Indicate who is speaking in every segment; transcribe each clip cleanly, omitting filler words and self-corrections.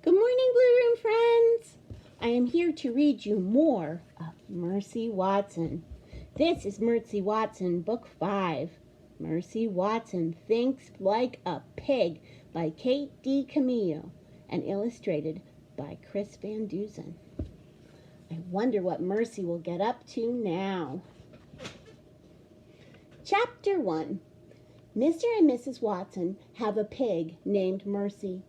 Speaker 1: Good morning, Blue Room friends. I am here to read you more of Mercy Watson. This is Mercy Watson, Book 5. Mercy Watson Thinks Like a Pig by Kate D. Camillo and illustrated by Chris Van Dusen. I wonder what Mercy will get up to now. Chapter 1. Mr. and Mrs. Watson have a pig named Mercy.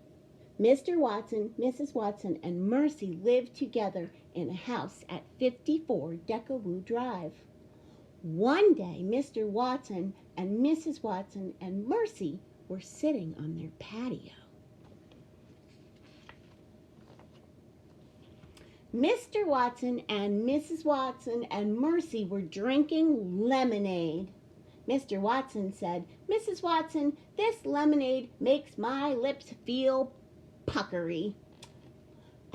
Speaker 1: Mr. Watson, Mrs. Watson, and Mercy lived together in a house at 54 Decawoo Drive. One day, Mr. Watson and Mrs. Watson and Mercy were sitting on their patio. Mr. Watson and Mrs. Watson and Mercy were drinking lemonade. Mr. Watson said, "Mrs. Watson, this lemonade makes my lips feel puckery."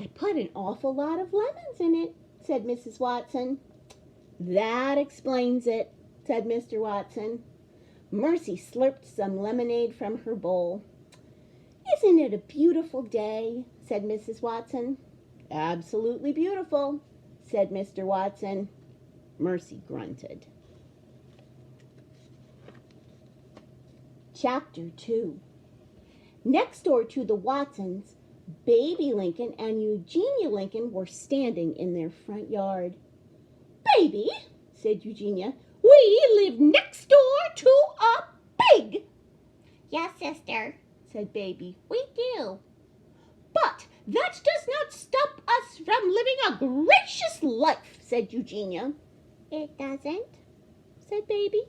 Speaker 1: "I put an awful lot of lemons in it," said Mrs. Watson. "That explains it," said Mr. Watson. Mercy slurped some lemonade from her bowl. "Isn't it a beautiful day?" said Mrs. Watson. "Absolutely beautiful," said Mr. Watson. Mercy grunted. Chapter 2. Next door to the Watsons, Baby Lincoln and Eugenia Lincoln were standing in their front yard. "Baby," said Eugenia, "we live next door to a pig." "Yes, sister," said Baby, "we do." "But that does not stop us from living a gracious life," said Eugenia. "It doesn't," said Baby.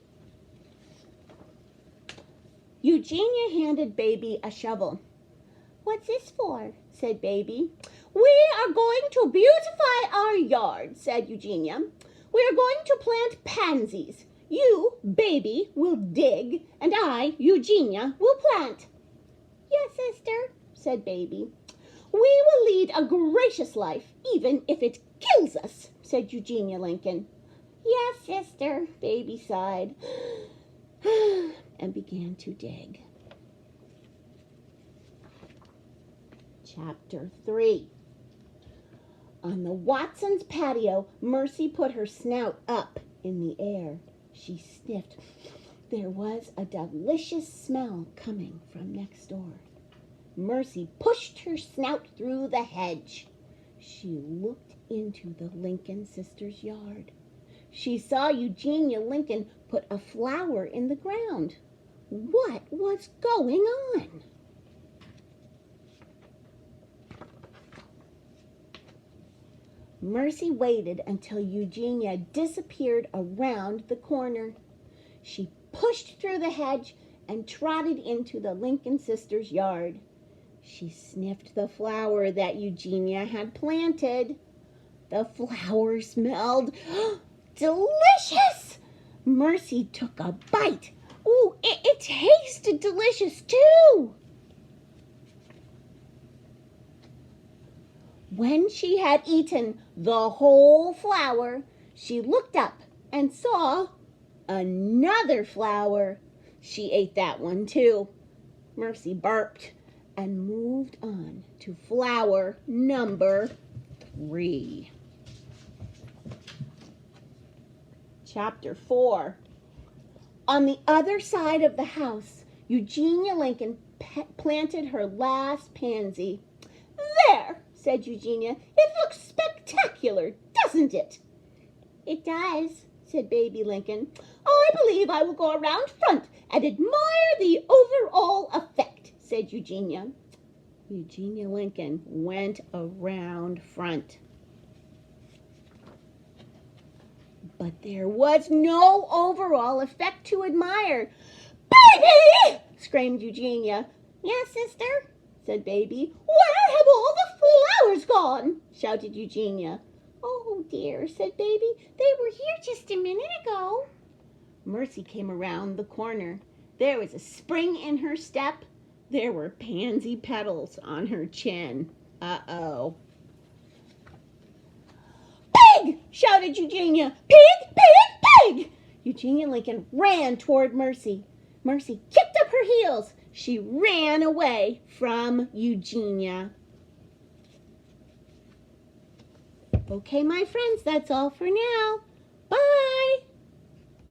Speaker 1: Eugenia handed Baby a shovel. "What's this for?" said Baby. "We are going to beautify our yard," said Eugenia. "We are going to plant pansies. You, Baby, will dig, and I, Eugenia, will plant." "Yes, sister," said Baby. "We will lead a gracious life, even if it kills us," said Eugenia Lincoln. "Yes, sister," Baby sighed, and began to dig. Chapter 3. On the Watsons' patio, Mercy put her snout up in the air. She sniffed. There was a delicious smell coming from next door. Mercy pushed her snout through the hedge. She looked into the Lincoln sisters' yard. She saw Eugenia Lincoln put a flower in the ground. What was going on? Mercy waited until Eugenia disappeared around the corner. She pushed through the hedge and trotted into the Lincoln sisters' yard. She sniffed the flower that Eugenia had planted. The flower smelled delicious. Mercy took a bite. Ooh, it tasted delicious too. When she had eaten the whole flower, she looked up and saw another flower. She ate that one too. Mercy burped and moved on to flower number 3. Chapter 4. On the other side of the house, Eugenia Lincoln planted her last pansy. "There," said Eugenia, "it looks spectacular, doesn't it?" "It does," said Baby Lincoln. "I believe I will go around front and admire the overall effect," said Eugenia. Eugenia Lincoln went around front. But there was no overall effect to admire. "Baby!" screamed Eugenia. "Yes, sister," said Baby. "Where have all the flowers gone?" shouted Eugenia. "Oh dear," said Baby. "They were here just a minute ago." Mercy came around the corner. There was a spring in her step. There were pansy petals on her chin. Uh-oh. "Pig!" shouted Eugenia. "Pig! Pig! Pig!" Eugenia Lincoln ran toward Mercy. Mercy kicked up her heels. She ran away from Eugenia. Okay, my friends, that's all for now.